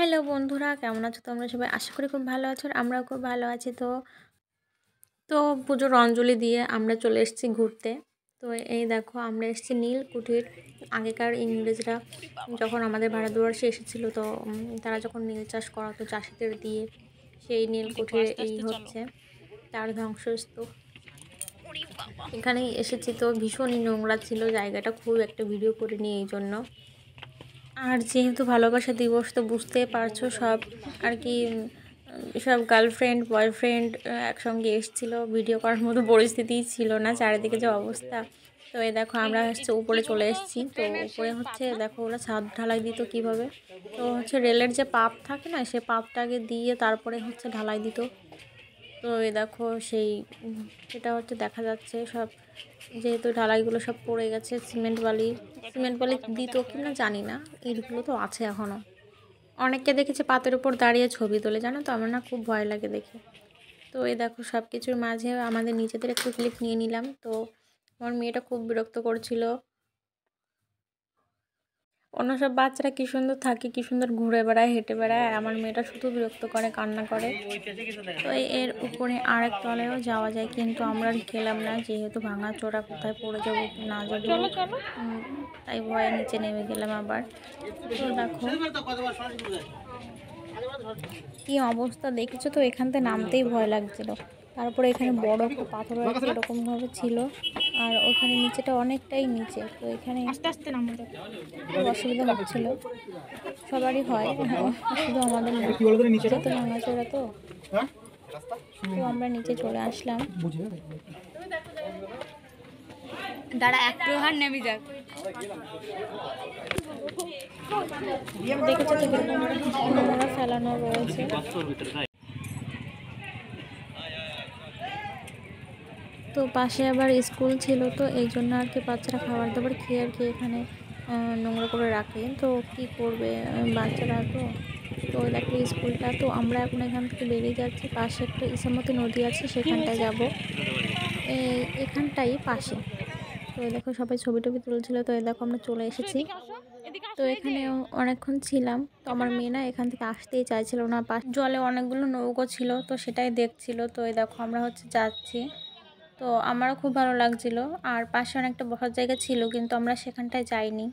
Hello বন্ধুরা, কেমন আছো তোমরা সবাই? আশা করি খুব ভালো আছো আর আমরাও খুব ভালো আছি। তো তো পুজোর অঞ্জলি দিয়ে আমরা চলে এসেছি ঘুরতে। তো এই দেখো আমরা এসেছি নীলকুঠির। আগেকার ইংরেজরা যখন আমাদের ভারতবর্ষে এসেছিলো, তো তারা যখন নীল চাষ করাতো চাষিদের দিয়ে, সেই নীলকুঠির এই হচ্ছে তার ধ্বংসস্তূপ। এখানেই এসেছি, তো ভীষণই নোংরা ছিল জায়গাটা, খুব একটা ভিডিও করিনি এই জন্য। আর যেহেতু ভালোবাসা দিবস, তো বুঝতেই পারছো সব আর কি, সব গার্লফ্রেন্ড বয়ফ্রেন্ড একসঙ্গে এসেছিলো, ভিডিও করার মতো পরিস্থিতিই ছিল না, চারিদিকে যে অবস্থা। তো এই দেখো আমরা হচ্ছে উপরে চলে এসেছি। তো উপরে হচ্ছে দেখো ওরা ছাদ ঢালাই দিত কীভাবে, তো হচ্ছে রেলের যে পাপ থাকে না, সে পাপটাকে দিয়ে তারপরে হচ্ছে ঢালাই দিত। তো এই দেখো সেই এটা হচ্ছে দেখা যাচ্ছে সব, যেহেতু ঢালাইগুলো সব পড়ে গেছে, সিমেন্ট বালি দিত কি না জানি না, ইটগুলো তো আছে এখনও। অনেককে দেখেছি পাতের উপর দাঁড়িয়ে ছবি তোলে, জানো তো আমার না খুব ভয় লাগে দেখে। তো এই দেখো সব কিছুর মাঝে আমাদের নিজেদের একটু ক্লিপ নিয়ে নিলাম। তো আমার মেয়েটা খুব বিরক্ত করছিল। অন্য সব বাচ্চারা কী সুন্দর থাকে, কী সুন্দর ঘুরে বেড়ায়, হেঁটে বেড়ায়, আর আমার মেয়েটা শুধু বিরক্ত করে, কান্না করে। তো এর উপরে আরেক তলায়ও যাওয়া যায়, কিন্তু আমরা গেলাম না, যেহেতু ভাঙা চোরা কোথায় পড়ে যাবো না যাবো, তাই ভয়ে নিচে নেমে গেলাম আবার। তো দেখো কী অবস্থা দেখেছো তো, এখান থেকে নামতেই ভয় লাগছিল। তারপরে এখানে বড় একটা পাথর আছে এরকমভাবে ছিল, আর ওখানে নিচেটা অনেকটাই নিচে, তো এখানে আস্তে আস্তে নামতে খুব অসুবিধা হচ্ছিল। সবারই হয়, শুধু আমাদের নিচে তো ভাঙাচোরা, তো আমরা নিচে চলে আসলাম। দাঁড়া একটু হার নেমে যাক। দেখেছো তো নোংরা ফেলানো রয়েছে। তো পাশে আবার স্কুল ছিল, তো এই জন্য আর কি বাচ্চারা খাবার দাবার খেয়ে আর কি এখানে নোংরা করে রাখে। তো কি করবে বাচ্চারা, তো দেখো স্কুলটা। তো আমরা এখন এখান থেকে বেরিয়ে যাচ্ছি, পাশে একটা ইসামতি নদী আছে, সেখানটায় যাব, এখানটাই পাশে। তো দেখো সবাই ছবি টবি তুলছিল। তো দেখো আমরা চলে এসেছি। তো এখানে অনেকক্ষণ ছিলাম। তো আমার মেয়ে না এখান থেকে আসতেই চাইছিল না, জলে অনেকগুলো নৌকো ছিল, তো সেটাই দেখছিল। তো এই দেখো আমরা হচ্ছে যাচ্ছি। তো আমারও খুব ভালো লাগছিল, আর পাশে অনেকটা বসার জায়গা ছিল, কিন্তু আমরা সেখানটায় যাইনি,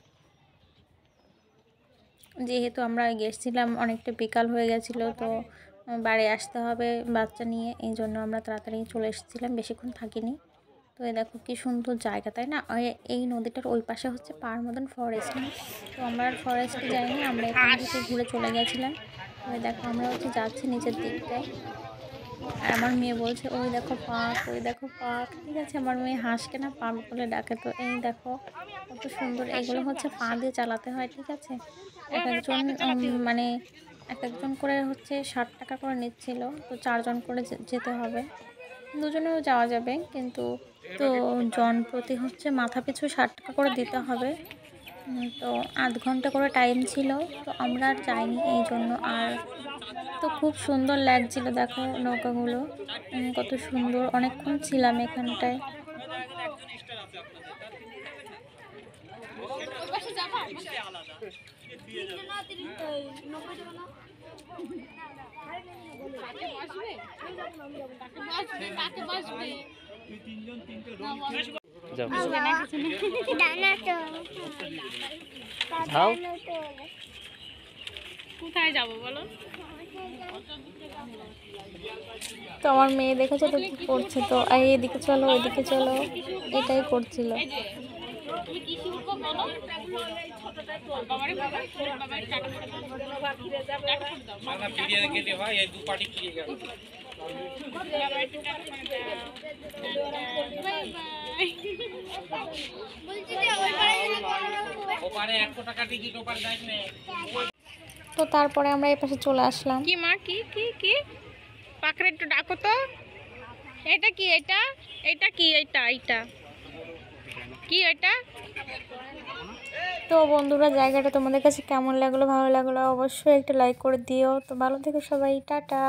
যেহেতু আমরা গেছিলাম অনেকটা বিকাল হয়ে গেছিলো। তো বাড়ি আসতে হবে বাচ্চা নিয়ে, এই জন্য আমরা তাড়াতাড়ি চলে এসেছিলাম, বেশিক্ষণ থাকিনি। তো এই দেখো কি সুন্দর জায়গা, তাই না? এই নদীটার ওই পাশে হচ্ছে পাহাড় মতন ফরেস্ট। তো আমরা ফরেস্টে যাইনি, আমরা এখান থেকে ঘুরে চলে গেছিলাম। ওই দেখো আমরা হচ্ছে যাচ্ছি নিচের দিকটায়, আর আমার মেয়ে বলছে ওই দেখো পার্ক, ওই দেখো পার্ক। ঠিক আছে, আমার মেয়ে হাঁসকে না পার্ক বলে ডাকে। তো এই দেখো কত সুন্দর, এগুলো হচ্ছে পা দিয়ে চালাতে হয়। ঠিক আছে, এক একজন করে হচ্ছে 60 টাকা করে নিচ্ছিল। তো 4 জন করে যেতে হবে, দুজনেও যাওয়া যাবে, কিন্তু তো জন প্রতি হচ্ছে মাথা পিছু 60 টাকা করে দিতে হবে। তো আধ ঘন্টা করে টাইম ছিল, তো আমরা আর যাইনি এই জন্য। আর তো খুব সুন্দর লাগছিল, দেখো নৌকাগুলো কত সুন্দর, অনেকক্ষণ ছিলাম এখানটায়। কোথায় যাবো বলো? তো আমার মেয়ে দেখেছো তো কি করছে, তো এদিকে চলো ওইদিকে চলো, এটাই করছিল। তো তারপরে আমরা এই পাশে চলে আসলাম। কি মা, কি কি কি পাখরে একটু ডাকো তো। এটা কি, এটা কি, এটা কি এটা? তো বন্ধুরা জায়গাটা তোমাদের কাছে কেমন লাগলো, ভালো লাগলো অবশ্যই একটা লাইক করে দিও। তো ভালো থেকো সবাই, টাটা।